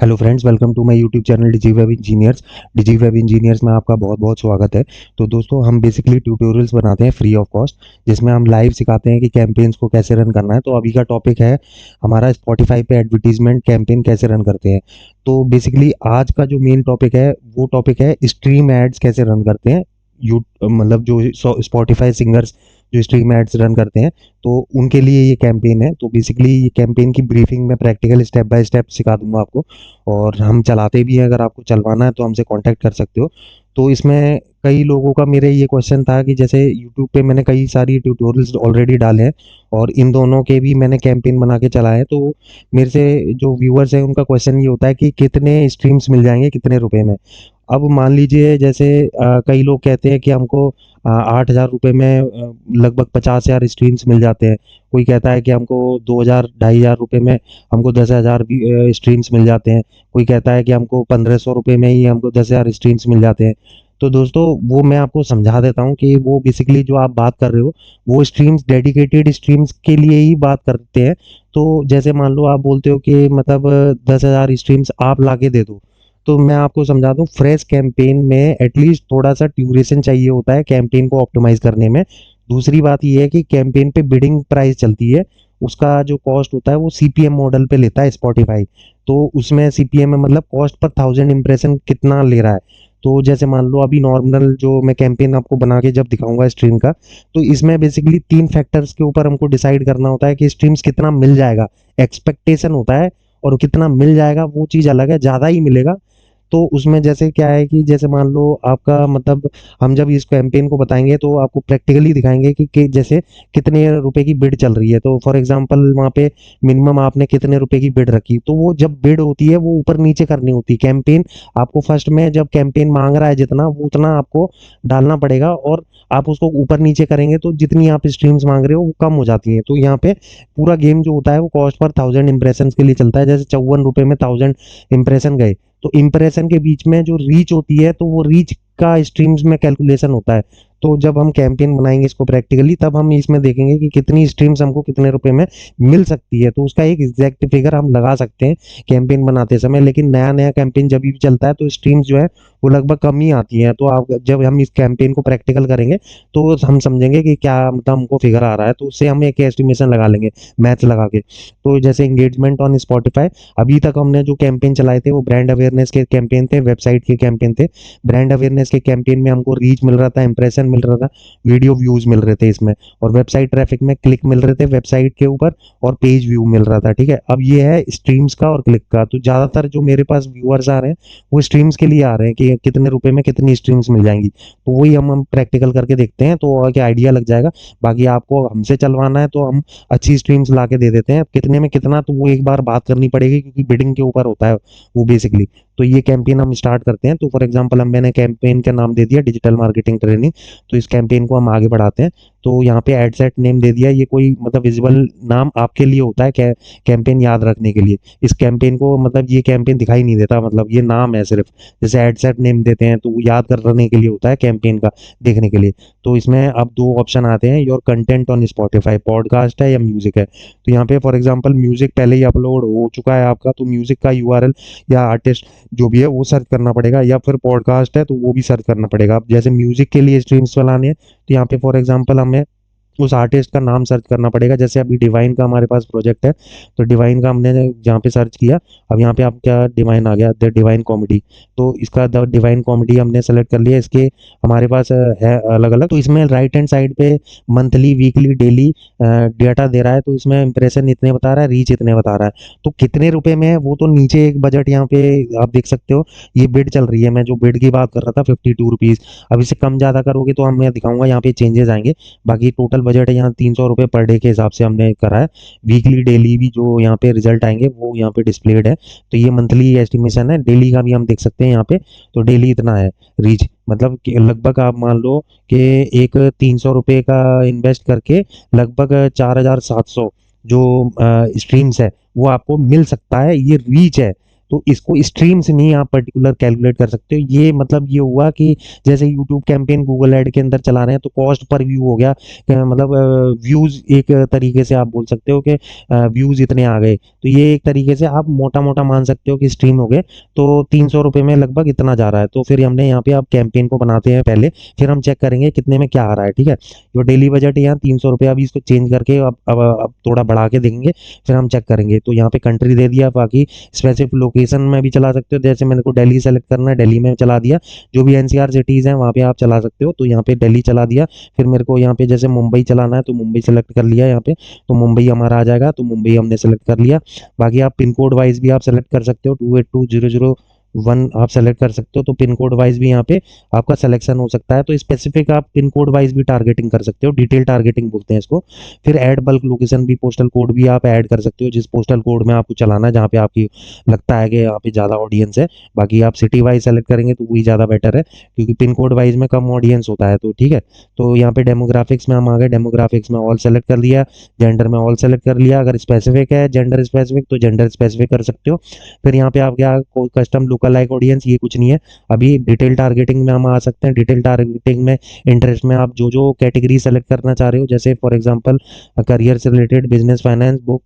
Hello friends, welcome to my YouTube channel Digiweb engineers. Digiweb engineers में आपका बहुत बहुत स्वागत है। तो दोस्तों, हम बेसिकली ट्यूटोरियल्स बनाते हैं फ्री ऑफ कॉस्ट, जिसमें हम लाइव सिखाते हैं कि कैंपेन्स को कैसे रन करना है। तो अभी का टॉपिक है हमारा स्पॉटिफाई पे एडवर्टीजमेंट कैंपेन कैसे रन करते हैं। तो बेसिकली आज का जो मेन टॉपिक है वो टॉपिक है स्ट्रीम एड्स कैसे रन करते हैं। यू मतलब जो स्पॉटिफाई सिंगर्स जो स्ट्रीम एड्स रन करते हैं, तो उनके लिए ये कैंपेन है। तो बेसिकली ये कैंपेन की ब्रीफिंग में प्रैक्टिकल स्टेप बाय स्टेप सिखा दूंगा आपको, और हम चलाते भी हैं। अगर आपको चलवाना है तो हमसे कांटेक्ट कर सकते हो। तो इसमें कई लोगों का मेरे ये क्वेश्चन था कि जैसे यूट्यूब पे मैंने कई सारी ट्यूटोरियल्स ऑलरेडी डाले हैं और इन दोनों के भी मैंने कैंपेन बना के चलाए हैं। तो मेरे से जो व्यूअर्स हैं उनका क्वेश्चन ये होता है कि कितने स्ट्रीम्स मिल जाएंगे कितने रुपए में। अब मान लीजिए जैसे कई लोग कहते हैं कि हमको 8,000 रुपये में लगभग 50,000 स्ट्रीम्स मिल जाते हैं। कोई कहता है कि हमको 2,000 2,500 रुपये में हमको 10,000 स्ट्रीम्स मिल जाते हैं। कोई कहता है कि हमको 1,500 रुपये में ही हमको 10,000 स्ट्रीम्स मिल जाते हैं। तो दोस्तों, वो मैं आपको समझा देता हूँ कि वो बेसिकली जो आप बात कर रहे हो वो स्ट्रीम्स डेडिकेटेड स्ट्रीम्स के लिए ही बात करते हैं। तो जैसे मान लो आप बोलते हो कि मतलब 10,000 स्ट्रीम्स आप ला के दे दो, तो मैं आपको समझा दूं, फ्रेश कैंपेन में एटलीस्ट थोड़ा सा ड्यूरेशन चाहिए होता है कैंपेन को ऑप्टिमाइज करने में। दूसरी बात ये है कि कैंपेन पे बिडिंग प्राइस चलती है, उसका जो कॉस्ट होता है वो सीपीएम मॉडल पे लेता है स्पॉटिफाई। तो उसमें सीपीएम में मतलब कॉस्ट पर 1,000 इंप्रेशन कितना ले रहा है। तो जैसे मान लो अभी नॉर्मल जो मैं कैंपेन आपको बना के जब दिखाऊंगा स्ट्रीम का, तो इसमें बेसिकली 3 फैक्टर्स के ऊपर हमको डिसाइड करना होता है कि स्ट्रीम्स कितना मिल जाएगा। एक्सपेक्टेशन होता है और कितना मिल जाएगा वो चीज़ अलग है। ज़्यादा ही मिलेगा तो उसमें जैसे क्या है कि जैसे मान लो आपका मतलब हम जब इस कैंपेन को बताएंगे तो आपको प्रैक्टिकली दिखाएंगे कि जैसे कितने रुपए की बिड चल रही है। तो फॉर एग्जांपल वहाँ पे मिनिमम आपने कितने रुपए की बिड रखी, तो वो जब बिड होती है वो ऊपर नीचे करनी होती है। कैंपेन आपको फर्स्ट में जब कैंपेन मांग रहा है जितना, वो उतना आपको डालना पड़ेगा, और आप उसको ऊपर नीचे करेंगे तो जितनी आप स्ट्रीम्स मांग रहे हो वो कम हो जाती हैं। तो यहाँ पे पूरा गेम जो होता है वो कॉस्ट पर 1,000 इंप्रेशन के लिए चलता है। जैसे 54 रुपए में 1,000 इंप्रेशन गए, तो इंप्रेशन के बीच में जो रीच होती है तो वो रीच का स्ट्रीम्स में कैलकुलेशन होता है। तो जब हम कैंपेन बनाएंगे इसको प्रैक्टिकली, तब हम इसमें देखेंगे कि कितनी स्ट्रीम्स हमको कितने रुपए में मिल सकती है। तो उसका एक एग्जैक्ट फिगर हम लगा सकते हैं कैंपेन बनाते समय। लेकिन नया नया कैंपेन जब भी चलता है तो स्ट्रीम्स जो है वो लगभग कम ही आती हैं। तो आप जब हम इस कैंपेन को प्रैक्टिकल करेंगे तो हम समझेंगे कि क्या मतलब हमको फिगर आ रहा है, तो उससे हम एक एस्टिमेशन लगा लेंगे मैथ लगा के। तो जैसे एंगेजमेंट ऑन स्पॉटिफाई, अभी तक हमने जो कैंपेन चलाए थे वो ब्रांड अवेयरनेस के कैंपेन थे, वेबसाइट के कैंपेन थे। ब्रांड अवेयरनेस के कैंपेन में हमको रीच मिल रहा था, इंप्रेशन मिल रहा था, वीडियो व्यूज मिल रहे थे इसमें, और वेबसाइट ट्रैफिक में क्लिक मिल रहे थे वेबसाइट के ऊपर, और पेज व्यू मिल रहा था। ठीक है, अब ये है स्ट्रीम्स का और क्लिक का। तो ज्यादातर जो मेरे पास व्यूअर्स आ रहे हैं वो स्ट्रीम्स के लिए आ रहे हैं कि कितने रुपए में कितनी स्ट्रीम्स मिल जाएंगी। तो वही हम प्रैक्टिकल करके देखते हैं तो क्या आइडिया लग जाएगा। बाकी आपको हमसे चलवाना है तो हम अच्छी स्ट्रीम्स ला के दे देते हैं। कितने में कितना तो वो एक बार बात करनी पड़ेगी, क्योंकि बिडिंग के ऊपर होता है वो बेसिकली। तो ये कैंपेन हम स्टार्ट करते हैं। तो फॉर एग्जांपल हम मैंने कैंपेन का नाम दे दिया डिजिटल मार्केटिंग ट्रेनिंग। तो इस कैंपेन को हम आगे बढ़ाते हैं। तो यहाँ पे एड सेट नेम दे दिया, ये कोई मतलब विजिबल नाम आपके लिए होता है कैंपेन याद रखने के लिए। इस कैंपेन को मतलब ये कैंपेन दिखाई नहीं देता, मतलब ये नाम है सिर्फ। जैसे एड सेट नेम देते हैं तो वो याद करने के लिए होता है कैंपेन का, देखने के लिए। तो इसमें अब दो ऑप्शन आते हैं, your content on Spotify, podcast है या म्यूजिक है। तो यहाँ पे फॉर एग्जांपल म्यूजिक पहले ही अपलोड हो चुका है आपका, तो म्यूजिक का यूआरएल या आर्टिस्ट जो भी है वो सर्च करना पड़ेगा, या फिर पॉडकास्ट है तो वो भी सर्च करना पड़ेगा। अब जैसे म्यूजिक के लिए स्ट्रीम्स चलाने हैं तो यहाँ पे फॉर एग्जांपल हमें उस आर्टिस्ट का नाम सर्च करना पड़ेगा। जैसे अभी डिवाइन का हमारे पास प्रोजेक्ट है, तो डिवाइन का हमने जहाँ पे सर्च किया, अब यहाँ पे आप क्या डिवाइन आ गया, द डिवाइन कॉमेडी। तो इसका द डिवाइन कॉमेडी हमने सेलेक्ट कर लिया। इसके हमारे पास है अलग अलग। तो इसमें राइट हैंड साइड पे मंथली वीकली डेली डेटा दे रहा है। तो इसमें इंप्रेशन इतने बता रहा है, रीच इतने बता रहा है। तो कितने रुपए में है वो तो नीचे एक बजट यहाँ पे आप देख सकते हो, ये बिड चल रही है। मैं जो बिड की बात कर रहा था 52 रुपीज़। अब इसे कम ज़्यादा करोगे तो हम मैं दिखाऊंगा यहाँ पे चेंजेस आएंगे। बाकी टोटल बजट है यहाँ 300 रुपये पर डे के हिसाब से हमने करा है। वीकली डेली भी जो यहाँ पे रिजल्ट आएंगे वो यहाँ पे डिस्प्लेड है। तो ये मंथली एस्टिमेशन है, डेली का भी हम देख सकते हैं यहाँ पे। तो डेली इतना है रीच, मतलब कि लगभग आप मान लो कि एक 300 रुपये का इन्वेस्ट करके लगभग 4,700 जो स्ट्रीम्स है वो आपको मिल सकता है। ये रीच है। तो इसको स्ट्रीम से नहीं आप पर्टिकुलर कैलकुलेट कर सकते हो। ये मतलब ये हुआ कि जैसे यूट्यूब कैंपेन गूगल ऐड के अंदर चला रहे हैं तो कॉस्ट पर व्यू हो गया, मतलब व्यूज एक तरीके से आप बोल सकते हो कि व्यूज इतने आ गए, तो ये एक तरीके से आप मोटा मोटा मान सकते हो कि स्ट्रीम हो गए। तो 300 रुपये में लगभग इतना जा रहा है। तो फिर हमने यहाँ पे आप कैंपेन को बनाते हैं पहले, फिर हम चेक करेंगे कितने में क्या आ रहा है। ठीक है, जो डेली बजट है यहाँ 300 रुपये, अभी इसको चेंज करके अब थोड़ा बढ़ा के देंगे, फिर हम चेक करेंगे। तो यहाँ पे कंट्री दे दिया, बाकी स्पेसिफिक लोकेशन में भी चला सकते हो, जैसे मेरे को दिल्ली सेलेक्ट करना है, दिल्ली में चला दिया। जो भी एनसीआर सिटीज़ हैं वहाँ पे आप चला सकते हो, तो यहाँ पे दिल्ली चला दिया। फिर मेरे को यहाँ पे जैसे मुंबई चलाना है तो मुंबई सेलेक्ट कर लिया यहाँ पे, तो मुंबई हमारा आ जाएगा, तो मुंबई हमने सेलेक्ट कर लिया। बाकी आप पिन कोड वाइज भी आप सेलेक्ट कर सकते हो, 282001 आप सेलेक्ट कर सकते हो, तो पिन कोड वाइज भी यहाँ पे आपका सिलेक्शन हो सकता है। तो स्पेसिफिक आप पिन कोड वाइज भी टारगेटिंग कर सकते हो, डिटेल टारगेटिंग बोलते हैं इसको। फिर ऐड बल्क लोकेशन भी, पोस्टल कोड भी आप ऐड कर सकते हो, जिस पोस्टल कोड में आपको चलाना है, जहाँ पे आपकी लगता है कि यहाँ पे ज़्यादा ऑडियंस है। बाकी आप सिटी वाइज सेलेक्ट करेंगे तो वही ज़्यादा बेटर है, क्योंकि पिन कोड वाइज में कम ऑडियंस होता है। तो ठीक है, तो यहाँ पे डेमोग्राफिक्स में हम आ गए, डेमोग्राफिक्स में ऑल सेलेक्ट कर लिया, जेंडर में ऑल सेलेक्ट कर लिया। अगर स्पेसिफिक है जेंडर स्पेसिफिक तो जेंडर स्पेसिफिक कर सकते हो। फिर यहाँ पे आप क्या, कोई कस्टम लोकल लाइक ऑडियंस ये कुछ नहीं है। अभी डिटेल टारगेटिंग में हम आ सकते हैं। डिटेल टारगेटिंग में इंटरेस्ट में आप जो जो कैटेगरी सेलेक्ट करना चाह रहे हो, जैसे फॉर एग्जांपल करियर से रिलेटेड, बिजनेस, फाइनेंस, बुक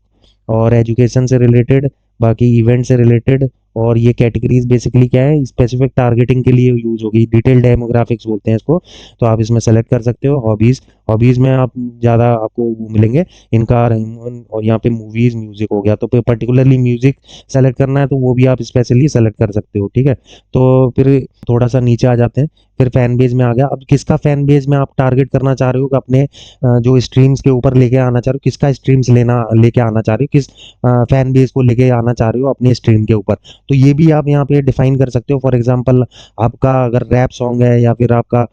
और एजुकेशन से रिलेटेड, बाकी इवेंट से रिलेटेड, और ये कैटेगरीज बेसिकली क्या है, स्पेसिफिक टारगेटिंग के लिए यूज होगी, डिटेल डेमोग्राफिक्स बोलते हैं इसको। तो आप इसमें सेलेक्ट कर सकते हो। हॉबीज, हॉबीज में आप ज़्यादा आपको वो मिलेंगे, इनका रहमान, और यहाँ पे मूवीज, म्यूजिक हो गया, तो पर्टिकुलरली म्यूजिक सेलेक्ट करना है तो वो भी आप स्पेशली सेलेक्ट कर सकते हो। ठीक है, तो फिर थोड़ा सा नीचे आ जाते हैं, फिर फैन बेस में आ गया। अब किसका फैन बेस में आप टारगेट करना चाह रहे हो कि अपने जो स्ट्रीम्स के ऊपर लेके आना चाह रहे हो, किसका स्ट्रीम्स लेके आना चाह रहे हो, किस फैन बेस को लेके आना चाह रहे हो अपने स्ट्रीम के ऊपर, तो ये भी आप यहाँ पे डिफाइन कर सकते हो। फॉर एग्जांपल आपका अगर रैप सॉन्ग है, या फिर आपका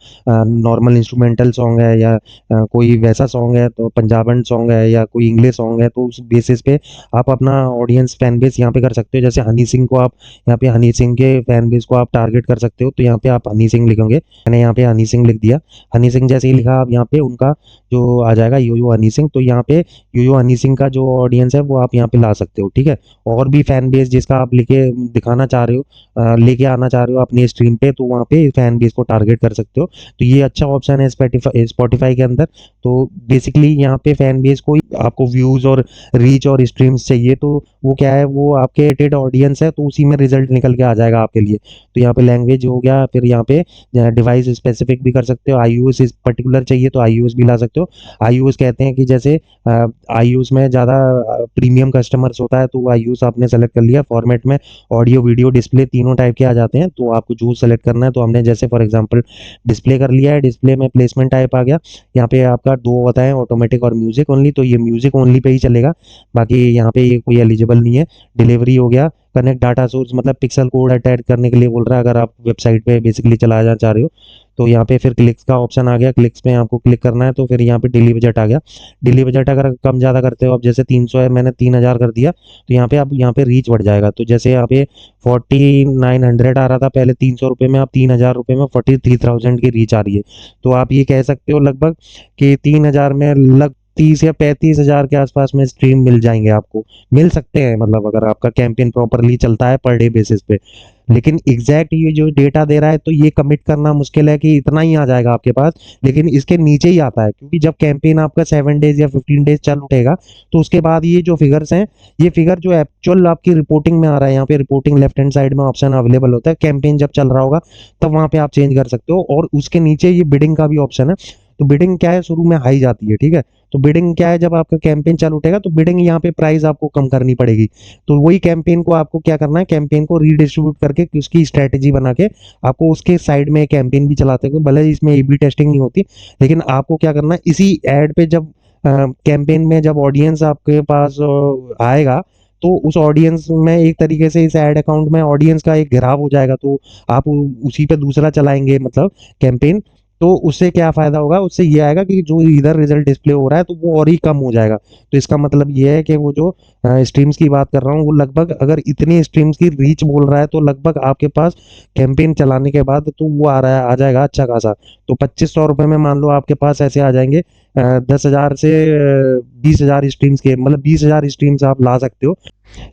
नॉर्मल इंस्ट्रूमेंटल सॉन्ग है, या कोई वैसा सॉन्ग है, तो पंजाबन सॉन्ग है, या कोई इंग्लिश सॉन्ग है, तो उस बेसिस पे आप अपना ऑडियंस फैन बेस यहाँ पे कर सकते हो। जैसे हनी सिंह को आप यहाँ पे, हनी सिंह के फैन बेस को आप टारगेट कर सकते हो, तो यहाँ पे आप हनी सिंह लिखोगे, मैंने यहाँ पे हनी सिंह लिख दिया। हनी सिंह जैसे ही लिखा, आप यहाँ पे उनका जो आ जाएगा यो यो हनी सिंह, तो यहाँ पे यो यो हनी सिंह का जो ऑडियंस है वो आप यहाँ पे ला सकते हो। ठीक है, और भी फैन बेस जिसका आप लेके दिखाना चाह रहे हो, लेके आना चाह रहे हो अपनी स्ट्रीम पे, तो वहाँ पे फैन बेस को टारगेट कर सकते हो। तो ये अच्छा ऑप्शन है स्पॉटिफाई के अंदर। तो बेसिकली यहाँ पे फैन बेस को आपको व्यूज और रीच और स्ट्रीम्स चाहिए, तो वो क्या है, वो आपके रेटेड ऑडियंस है, तो उसी में रिजल्ट निकल के आ जाएगा आपके लिए। तो यहाँ पे लैंग्वेज हो गया, फिर यहाँ पे डिवाइस स्पेसिफिक भी कर सकते हो, आईयूएस इस पर्टिकुलर चाहिए तो आईयूएस भी ला सकते हो। आईयूएस कहते हैं कि जैसे आईयूएस में ज़्यादा प्रीमियम कस्टमर्स होता है, तो आईयूएस आपने सेलेक्ट कर लिया। फॉर्मेट में ऑडियो, वीडियो, डिस्प्ले तीनों टाइप के आ जाते हैं, तो आपको जो सेलेक्ट करना है, तो हमने जैसे फॉर एग्जांपल डिस्प्ले कर लिया है। डिस्प्ले में प्लेसमेंट टाइप आ गया, यहाँ पे आपका दो होता है, ऑटोमेटिक और म्यूजिक ओनली, तो ये म्यूजिक ओनली पे ही चलेगा, बाकी यहाँ पे ये कोई एलिजिबल नहीं है। डिलीवरी हो गया, कनेक्ट डाटा सोर्स मतलब पिक्सल कोड अटैच करने के लिए बोल रहा है, अगर आप वेबसाइट पे बेसिकली चलाना चाह रहे हो। तो यहाँ पे फिर क्लिक्स का ऑप्शन आ गया, क्लिक्स में आपको क्लिक करना है, तो फिर यहाँ पे डेली बजट आ गया। डेली बजट अगर कम ज़्यादा करते हो आप, जैसे 300 है, मैंने 3000 कर दिया, तो यहाँ पे आप यहाँ पे रीच बढ़ जाएगा। तो जैसे यहाँ पे 4900 आ रहा था पहले 300 रुपये में, अब 3000 रुपये में 43,000 की रीच आ रही है। तो आप ये कह सकते हो लगभग कि 3000 में लग 30 या 35,000 के आसपास में स्ट्रीम मिल जाएंगे, आपको मिल सकते हैं, मतलब अगर आपका कैंपेन प्रॉपरली चलता है पर डे बेसिस पे। लेकिन एग्जैक्ट ये जो डेटा दे रहा है, तो ये कमिट करना मुश्किल है कि इतना ही आ जाएगा आपके पास, लेकिन इसके नीचे ही आता है, क्योंकि जब कैंपेन आपका 7 डेज या 15 डेज चल उठेगा, तो उसके बाद ये जो फिगर्स हैं, ये फिगर जो एक्चुअल आपकी रिपोर्टिंग में आ रहा है, यहाँ पे रिपोर्टिंग लेफ्ट हैंड साइड में ऑप्शन अवेलेबल होता है, कैंपेन जब चल रहा होगा तब वहाँ पे आप चेंज कर सकते हो। और उसके नीचे ये बिडिंग का भी ऑप्शन है। तो बिडिंग क्या है, शुरू में हाई जाती है, ठीक है, तो बिडिंग क्या है, जब आपका कैंपेन चालू उठेगा तो बिडिंग यहाँ पे प्राइस आपको कम करनी पड़ेगी। तो वही कैंपेन को आपको क्या करना है, कैंपेन को रीडिस्ट्रीब्यूट करके उसकी स्ट्रेटेजी बना के आपको उसके साइड में कैंपेन भी चलाते हैं, भले इसमें ए बी टेस्टिंग नहीं होती, लेकिन आपको क्या करना है, इसी एड पे जब कैंपेन में जब ऑडियंस आपके पास आएगा, तो उस ऑडियंस में एक तरीके से इस एड अकाउंट में ऑडियंस का एक घेराव हो जाएगा, तो आप उसी पे दूसरा चलाएंगे मतलब कैंपेन। तो उससे क्या फायदा होगा, उससे ये आएगा कि जो इधर रिजल्ट डिस्प्ले हो रहा है तो वो और ही कम हो जाएगा। तो इसका मतलब ये है कि वो जो स्ट्रीम्स की बात कर रहा हूँ, वो लगभग अगर इतनी स्ट्रीम्स की रीच बोल रहा है, तो लगभग आपके पास कैंपेन चलाने के बाद तो वो आ जाएगा अच्छा खासा। तो 2500 रुपये में मान लो आपके पास ऐसे आ जाएंगे 10,000 से 20,000 स्ट्रीम्स के, मतलब 20,000 स्ट्रीम्स आप ला सकते हो।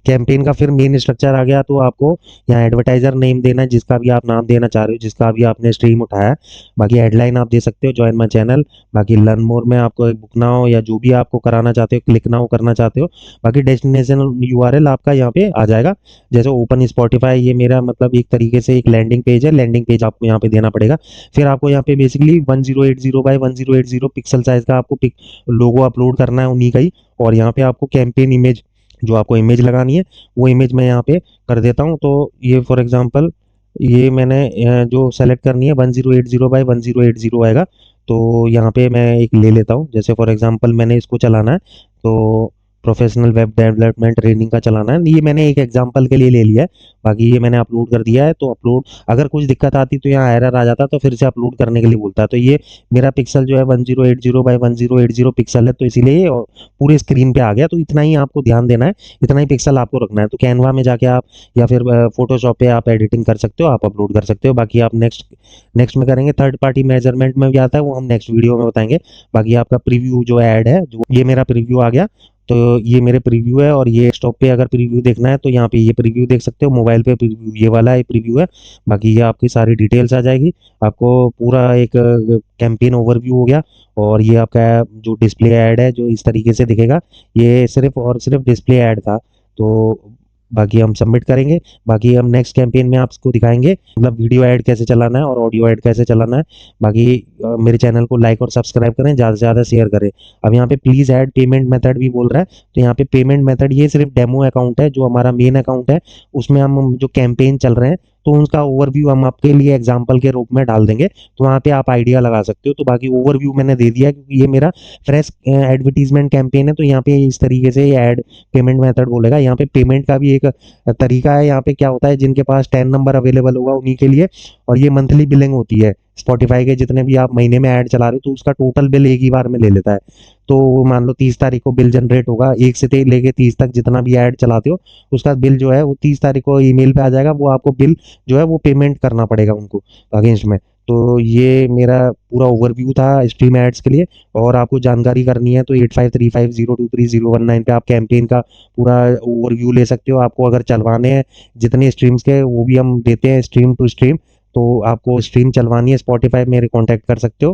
कैंपेन का फिर मेन स्ट्रक्चर आ गया, तो आपको यहाँ एडवर्टाइजर नेम देना है, जिसका भी आप नाम देना चाह रहे हो, जिसका भी आपने स्ट्रीम उठाया है। बाकी हेडलाइन आप दे सकते हो, ज्वाइन माई चैनल। बाकी लर्न मोर में आपको एक बुक ना हो या जो भी आपको कराना चाहते हो, क्लिक ना हो करना चाहते हो। बाकी डेस्टिनेशन यूआरएल आपका यहाँ पे आ जाएगा। जैसे ओपन स्पॉटिफाई, ये मेरा मतलब एक तरीके से एक लैंडिंग पेज है, लैंडिंग पेज आपको यहाँ पे देना पड़ेगा। फिर आपको यहाँ पे बेसिकली 1080 बाई 1080 पिक्सल साइज का आपको लोगो अपलोड करना है उन्हीं का ही। और यहाँ पे आपको कैंपेन इमेज, जो आपको इमेज लगानी है, वो इमेज मैं यहाँ पे कर देता हूँ। तो ये फॉर एग्जांपल, ये मैंने जो सेलेक्ट करनी है 1080 बाई 1080 आएगा। तो यहाँ पे मैं एक ले लेता हूँ, जैसे फॉर एग्जांपल मैंने इसको चलाना है, तो प्रोफेशनल वेब डेवलपमेंट ट्रेनिंग का चलाना है। ये मैंने एक एग्जांपल के लिए ले लिया है। बाकी ये मैंने अपलोड कर दिया है। तो अपलोड, अगर कुछ दिक्कत आती तो यहाँ एरर आ जाता, तो फिर से अपलोड करने के लिए बोलता है। तो ये मेरा पिक्सल जो है 1080 बाई 1080 पिक्सल है, तो इसीलिए ये पूरे स्क्रीन पे आ गया। तो इतना ही आपको ध्यान देना है, इतना ही पिक्सल आपको रखना है। तो कैनवा में जाके आप, या फिर फोटोशॉप पे आप एडिटिंग कर सकते हो, आप अपलोड कर सकते हो। बाकी आप नेक्स्ट नेक्स्ट में करेंगे। थर्ड पार्टी मेजरमेंट में भी आता है, वो हम नेक्स्ट वीडियो में बताएंगे। बाकी आपका प्रीव्यू जो ऐड है, जो ये मेरा प्रीव्यू आ गया। तो ये मेरे प्रीव्यू है, और ये स्टॉप पे अगर प्रीव्यू देखना है तो यहाँ पे ये प्रीव्यू देख सकते हो। मोबाइल पे प्रीव्यू ये वाला है प्रीव्यू है। बाकी ये आपकी सारी डिटेल्स आ जाएगी। आपको पूरा एक कैंपेन ओवरव्यू हो गया। और ये आपका जो डिस्प्ले ऐड है, जो इस तरीके से दिखेगा, ये सिर्फ और सिर्फ डिस्प्ले ऐड था। तो बाकी हम सबमिट करेंगे। बाकी हम नेक्स्ट कैंपेन में आपको दिखाएंगे, मतलब वीडियो ऐड कैसे चलाना है और ऑडियो ऐड कैसे चलाना है। बाकी मेरे चैनल को लाइक और सब्सक्राइब करें, ज़्यादा से ज़्यादा शेयर करें। अब यहाँ पे प्लीज़ ऐड पेमेंट मेथड भी बोल रहा है। तो यहाँ पे पेमेंट मेथड, ये सिर्फ डेमो अकाउंट है, जो हमारा मेन अकाउंट है उसमें हम जो कैंपेन चल रहे हैं, तो उनका ओवरव्यू हम आपके लिए एग्जाम्पल के रूप में डाल देंगे। तो वहाँ पे आप आइडिया लगा सकते हो। तो बाकी ओवरव्यू मैंने दे दिया, क्योंकि ये मेरा फ्रेश एडवर्टीजमेंट कैंपेन है। तो यहाँ पे इस तरीके से ऐड पेमेंट मेथड बोलेगा। यहाँ पे पेमेंट का भी एक तरीका है। यहाँ पे क्या होता है, जिनके पास 10 नंबर अवेलेबल होगा उन्हीं के लिए। और ये मंथली बिलिंग होती है स्पॉटिफाई के, जितने भी आप महीने में ऐड चला रहे हो, तो उसका टोटल बिल एक ही बार में ले लेता है। तो मान लो 30 तारीख को बिल जनरेट होगा, 1 से लेके 30 तक जितना भी ऐड चलाते हो, उसका बिल जो है वो 30 तारीख को ईमेल पे आ जाएगा। वो आपको बिल जो है वो पेमेंट करना पड़ेगा उनको अगेंस्ट में। तो ये मेरा पूरा ओवरव्यू था स्ट्रीम एड्स के लिए। और आपको जानकारी करनी है तो 8535023019 पे आप कैंपेन का पूरा ओवरव्यू ले सकते हो। आपको अगर चलवाने हैं जितने स्ट्रीम्स के, वो भी हम देते हैं स्ट्रीम टू स्ट्रीम। तो आपको स्ट्रीम चलवानी है स्पॉटिफाई, मेरे कांटेक्ट कर सकते हो।